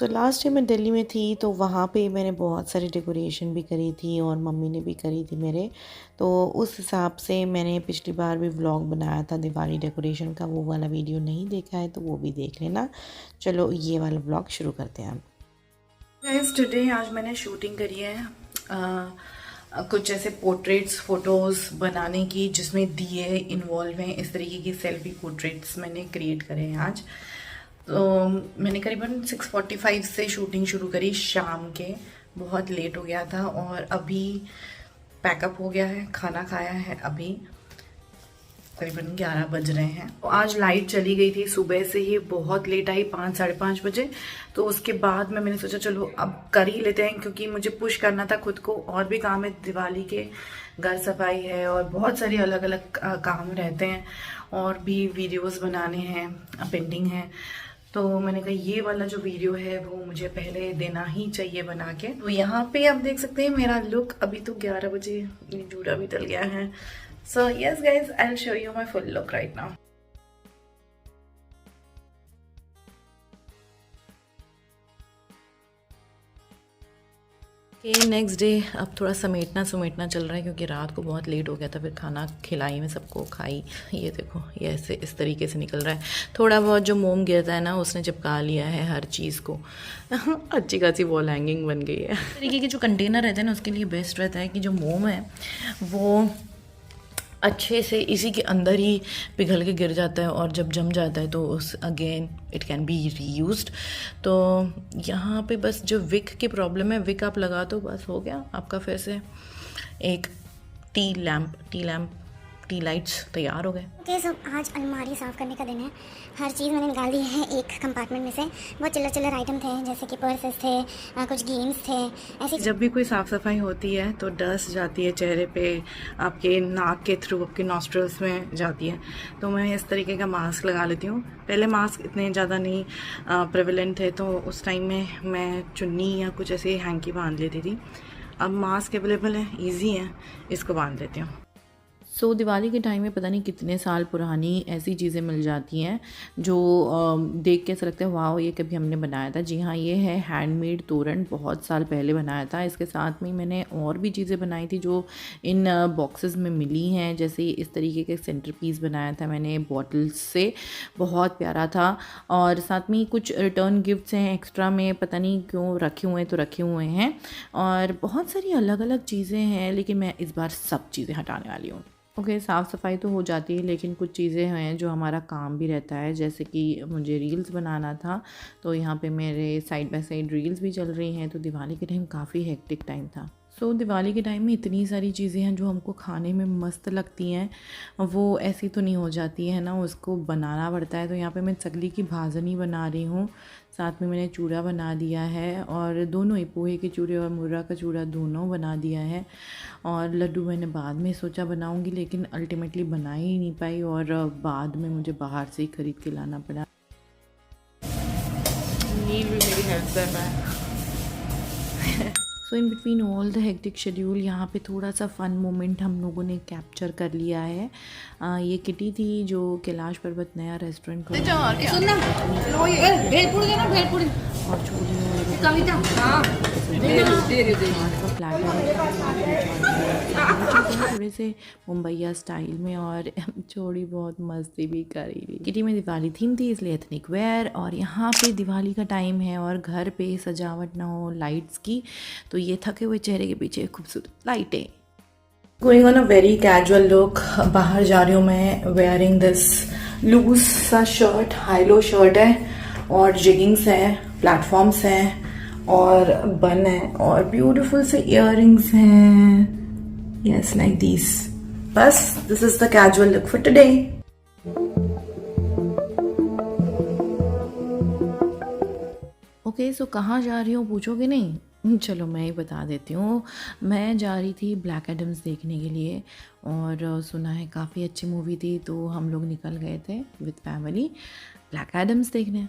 Last time मैं दिल्ली में थी तो वहाँ पे मैंने बहुत सारी डेकोरेशन भी करी थी और मम्मी ने भी करी थी मेरे। तो उस हिसाब से मैंने पिछली बार भी व्लॉग बनाया था दिवाली डेकोरेशन का, वो वाला वीडियो नहीं देखा है तो वो भी देख लेना। चलो ये वाला व्लॉग शुरू करते हैं हम। गाइस टुडे आज मैंने शूटिंग करी है कुछ ऐसे पोर्ट्रेट्स फोटोज़ बनाने की जिसमें दिए इन्वॉल्व हैं। इस तरीके की सेल्फी पोर्ट्रेट्स मैंने क्रिएट करे हैं आज। तो मैंने करीबन 6:45 से शूटिंग शुरू करी शाम के। बहुत लेट हो गया था और अभी पैकअप हो गया है, खाना खाया है, अभी करीबन 11 बज रहे हैं। तो आज लाइट चली गई थी सुबह से ही, बहुत लेट आई, 5 साढ़े 5 बजे। तो उसके बाद में मैंने सोचा चलो अब कर ही लेते हैं, क्योंकि मुझे पुश करना था खुद को। और भी काम है, दिवाली के घर सफाई है और बहुत सारे अलग अलग काम रहते हैं, और भी वीडियोस बनाने हैं, पेंटिंग है। तो मैंने कहा ये वाला जो वीडियो है वो मुझे पहले देना ही चाहिए बना के। तो यहाँ पे आप देख सकते हैं मेरा लुक। अभी तो 11 बजे जूड़ा भी डल गया है। So yes guys, I'll show you my full look right now. Next day अब थोड़ा समेटना चल रहा है, क्योंकि रात को बहुत लेट हो गया था। फिर खाना खिलाई में सबको, खाई। ये देखो, ये ऐसे इस तरीके से निकल रहा है। थोड़ा बहुत जो मोम गिरता है ना, उसने चिपका लिया है हर चीज़ को। अच्छी खासी वॉल हैंगिंग बन गई है। इस तरीके के जो कंटेनर रहते हैं ना, उसके लिए बेस्ट रहता है कि जो मोम है वो अच्छे से इसी के अंदर ही पिघल के गिर जाता है, और जब जम जाता है तो उस again it can be reused. तो यहाँ पे बस जो विक की प्रॉब्लम है, विक आप लगा दो, बस हो गया आपका फिर से एक टी लाइट्स तैयार हो गए। ओके सो आज अलमारी साफ़ करने का दिन है। हर चीज़ मैंने निकाल दी है एक कंपार्टमेंट में से। बहुत चिल्लर आइटम थे, जैसे कि पर्सेस थे, कुछ गेम्स थे, ऐसे। जब भी कोई साफ़ सफाई होती है तो डस्ट जाती है चेहरे पे, आपके नाक के थ्रू, आपके नॉस्ट्रल्स में जाती है। तो मैं इस तरीके का मास्क लगा लेती हूँ। पहले मास्क इतने ज़्यादा नहीं प्रेवलेंट थे, तो उस टाइम में मैं चुन्नी या कुछ ऐसे हैंकी बांध लेती थी। अब मास्क अवेलेबल है, ईजी है, इसको बांध लेती हूँ। दिवाली के टाइम में पता नहीं कितने साल पुरानी ऐसी चीज़ें मिल जाती हैं जो देख के ऐसा लगता है वाह, ये कभी हमने बनाया था। जी हाँ, ये है हैंडमेड तोरण, बहुत साल पहले बनाया था। इसके साथ में मैंने और भी चीज़ें बनाई थी जो इन बॉक्सेस में मिली हैं। जैसे इस तरीके के सेंटर पीस बनाया था मैंने बॉटल्स से, बहुत प्यारा था। और साथ में कुछ रिटर्न गिफ्ट्स हैं एक्स्ट्रा में, पता नहीं क्यों रखे हुए हैं, तो रखे हुए हैं। और बहुत सारी अलग अलग चीज़ें हैं, लेकिन मैं इस बार सब चीज़ें हटाने वाली हूँ। ओके, साफ़ सफाई तो हो जाती है, लेकिन कुछ चीज़ें हैं जो हमारा काम भी रहता है। जैसे कि मुझे रील्स बनाना था, तो यहाँ पे मेरे साइड बाय साइड रील्स भी चल रही हैं। तो दिवाली के टाइम काफ़ी हेक्टिक टाइम था। दिवाली के टाइम में इतनी सारी चीज़ें हैं जो हमको खाने में मस्त लगती हैं, वो ऐसी तो नहीं हो जाती है ना, उसको बनाना पड़ता है। तो यहाँ पे मैं चकली की भाजनी बना रही हूँ, साथ में मैंने चूड़ा बना दिया है, और दोनों ही पोहे के चूड़े और मुर्रा का चूड़ा दोनों बना दिया है। और लड्डू मैंने बाद में सोचा बनाऊँगी, लेकिन अल्टीमेटली बना ही नहीं पाई, और बाद में मुझे बाहर से ही ख़रीद के लाना पड़ा। नील भी मेरी हेल्प कर रहा है। In between all the hectic schedule यहाँ पे थोड़ा सा फ़न मोमेंट हम लोगों ने कैप्चर कर लिया है। ये किटी थी जो कैलाश पर्वत नया रेस्टोरेंट खोला और थोड़े से मुंबईया स्टाइल में, और छोड़ी बहुत मस्ती भी करी। किटी में दिवाली थीम थी, इसलिए एथनिक वेयर। और यहाँ पे दिवाली का टाइम है और घर पे सजावट ना हो लाइट्स की, तो ये थके हुए चेहरे के पीछे खूबसूरत लाइटें। Going on a very casual look, बाहर जा रही हूँ मैं वेयरिंग दिस लूज सा शर्ट, हाई लो शर्ट है, और जिगिंग्स हैं, प्लेटफॉर्म्स हैं, और बन है, और ब्यूटीफुल से इयररिंग्स हैं। Yes, like this. बस this is the casual look for today. Okay, so कहाँ जा रही हूँ पूछोगे नहीं? चलो मैं ही बता देती हूँ। मैं जा रही थी ब्लैक एडम्स देखने के लिए, और सुना है काफ़ी अच्छी मूवी थी, तो हम लोग निकल गए थे विद फैमिली ब्लैक एडम्स देखने।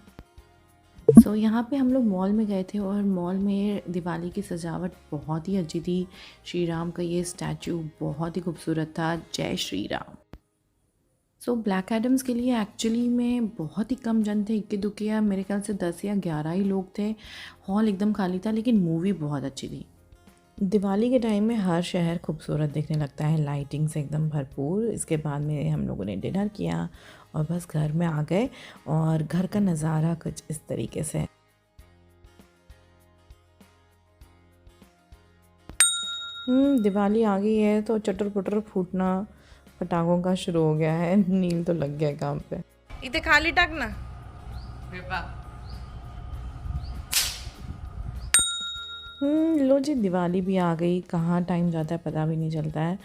यहाँ पे हम लोग मॉल में गए थे, और मॉल में दिवाली की सजावट बहुत ही अच्छी थी। श्री राम का ये स्टैचू बहुत ही खूबसूरत था, जय श्री राम। ब्लैक एडम्स के लिए एक्चुअली में बहुत ही कम जन थे, इक्के दुक्के, या मेरे ख्याल से 10 या 11 ही लोग थे। हॉल एकदम खाली था, लेकिन मूवी बहुत अच्छी थी। दिवाली के टाइम में हर शहर खूबसूरत दिखने लगता है, लाइटिंग से एकदम भरपूर। इसके बाद में हम लोगों ने डिनर किया और बस घर में आ गए, और घर का नज़ारा कुछ इस तरीके से है। दिवाली आ गई है तो चटर पुटर फूटना पटाखों का शुरू हो गया है। नील तो लग गया है काम पे। इथे खाली टाक ना। लो जी, दिवाली भी आ गई। कहाँ टाइम जाता है पता भी नहीं चलता है।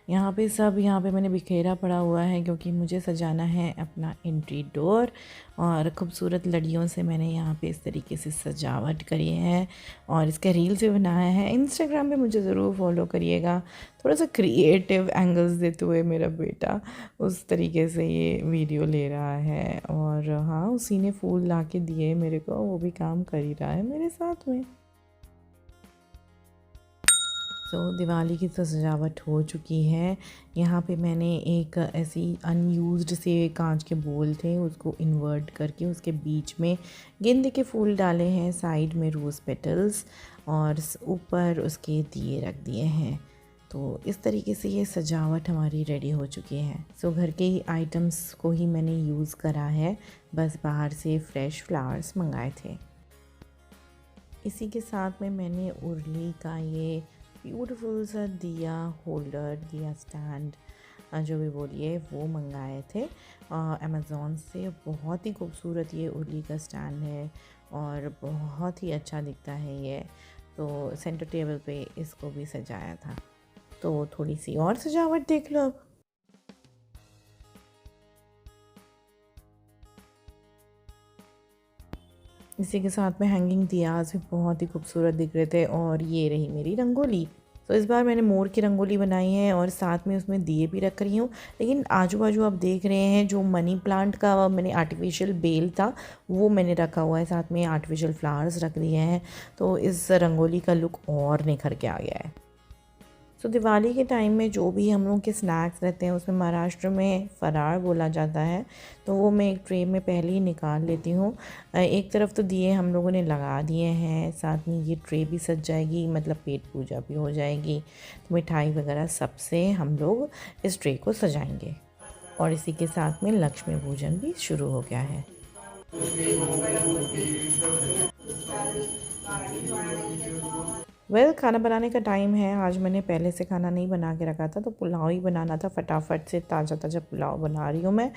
यहाँ पे मैंने बिखेरा पड़ा हुआ है, क्योंकि मुझे सजाना है अपना एंट्री डोर, और ख़ूबसूरत लड़ियों से मैंने यहाँ पे इस तरीके से सजावट करी है, और इसका रील्स भी बनाया है। इंस्टाग्राम पे मुझे ज़रूर फॉलो करिएगा। थोड़ा सा क्रिएटिव एंगल्स देते हुए मेरा बेटा उस तरीके से ये वीडियो ले रहा है, और हाँ, उसी ने फूल ला के दिए मेरे को, वो भी काम कर ही रहा है मेरे साथ में। दिवाली की तो सजावट हो चुकी है। यहाँ पे मैंने एक ऐसी अनयूज्ड से कांच के बोल थे, उसको इन्वर्ट करके उसके बीच में गेंदे के फूल डाले हैं, साइड में रोज़ पेटल्स, और ऊपर उसके दिए रख दिए हैं। तो इस तरीके से ये सजावट हमारी रेडी हो चुकी है। घर के ही आइटम्स को ही मैंने यूज़ करा है, बस बाहर से फ्रेश फ्लावर्स मंगाए थे। इसी के साथ में मैंने उर्ली का ये ब्यूटीफुल सा दिया होल्डर, दिया स्टैंड, जो भी बोलिए, वो मंगाए थे अमेज़ॉन से। बहुत ही खूबसूरत ये उर्ली का स्टैंड है, और बहुत ही अच्छा दिखता है ये। तो सेंटर टेबल पे इसको भी सजाया था। तो थोड़ी सी और सजावट देख लो अब। इसी के साथ में हैंगिंग दियाज भी बहुत ही खूबसूरत दिख रहे थे, और ये रही मेरी रंगोली। तो इस बार मैंने मोर की रंगोली बनाई है, और साथ में उसमें दिए भी रख रही हूँ। लेकिन आजू बाजू आप देख रहे हैं, जो मनी प्लांट का मैंने आर्टिफिशियल बेल था वो मैंने रखा हुआ है, साथ में आर्टिफिशियल फ्लावर्स रख दिए हैं। तो इस रंगोली का लुक और निखर के आ गया है। दिवाली के टाइम में जो भी हम लोग के स्नैक्स रहते हैं, उसमें महाराष्ट्र में फरार बोला जाता है, तो वो मैं एक ट्रे में पहले ही निकाल लेती हूँ। एक तरफ तो दिए हम लोगों ने लगा दिए हैं, साथ में ये ट्रे भी सज जाएगी, मतलब पेट पूजा भी हो जाएगी। तो मिठाई वगैरह सबसे हम लोग इस ट्रे को सजाएंगे, और इसी के साथ में लक्ष्मी पूजन भी शुरू हो गया है। खाना बनाने का टाइम है। आज मैंने पहले से खाना नहीं बना के रखा था, तो पुलाव ही बनाना था। फटाफट से ताज़ा ताज़ा पुलाव बना रही हूँ मैं।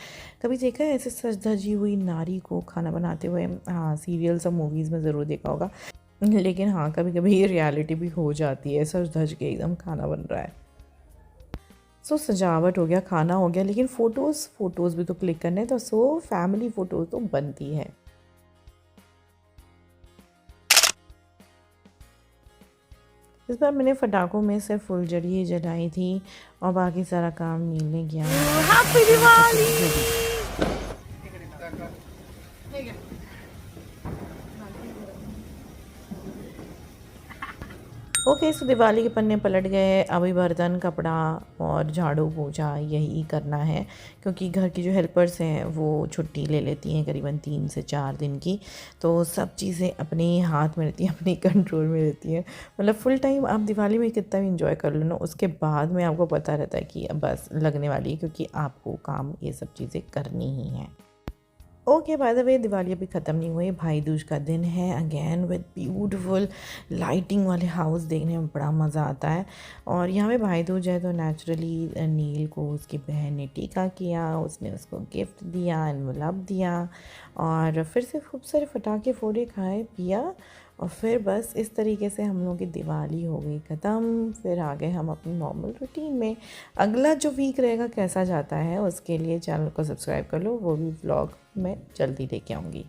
कभी देखा है ऐसे सज धजी हुई नारी को खाना बनाते हुए? हाँ, सीरियल्स और मूवीज़ में ज़रूर देखा होगा, लेकिन हाँ, कभी कभी रियलिटी भी हो जाती है, सज धज के एकदम खाना बन रहा है। सजावट हो गया, खाना हो गया, लेकिन फ़ोटोज़ भी तो क्लिक करने हैं। तो फैमिली फ़ोटोज़ तो बनती है। इस बार मैंने पटाखों में सिर्फ फुलझड़ी ही जलाई थी, और बाकी सारा काम नील ने किया। हैप्पी दिवाली। ओके, दिवाली के पन्ने पलट गए। अभी बर्तन, कपड़ा और झाड़ू पोछा यही करना है, क्योंकि घर की जो हेल्पर्स हैं वो छुट्टी ले लेती हैं करीबन 3 से 4 दिन की। तो सब चीज़ें अपने हाथ में रहती हैं, अपने कंट्रोल में रहती हैं। मतलब फुल टाइम आप दिवाली में कितना भी इंजॉय कर लो ना, उसके बाद में आपको पता रहता है कि बस लगने वाली है, क्योंकि आपको काम ये सब चीज़ें करनी ही हैं। Okay, by the way, Diwali अभी ख़त्म नहीं हुई, भाई दूज का दिन है अगेन, विद ब्यूटीफुल लाइटिंग वाले हाउस देखने में बड़ा मज़ा आता है। और यहाँ पे भाई दूज है, तो नेचुरली नील को उसकी बहन ने टीका किया, उसने उसको गिफ्ट दिया, एनवलप दिया, और फिर से खूब सारे पटाखे फोड़े, खाए पिया, और फिर बस इस तरीके से हम लोगों की दिवाली हो गई ख़त्म। फिर आ गए हम अपनी नॉर्मल रूटीन में। अगला जो वीक रहेगा कैसा जाता है, उसके लिए चैनल को सब्सक्राइब कर लो, वो भी व्लॉग मैं जल्दी लेके आऊँगी।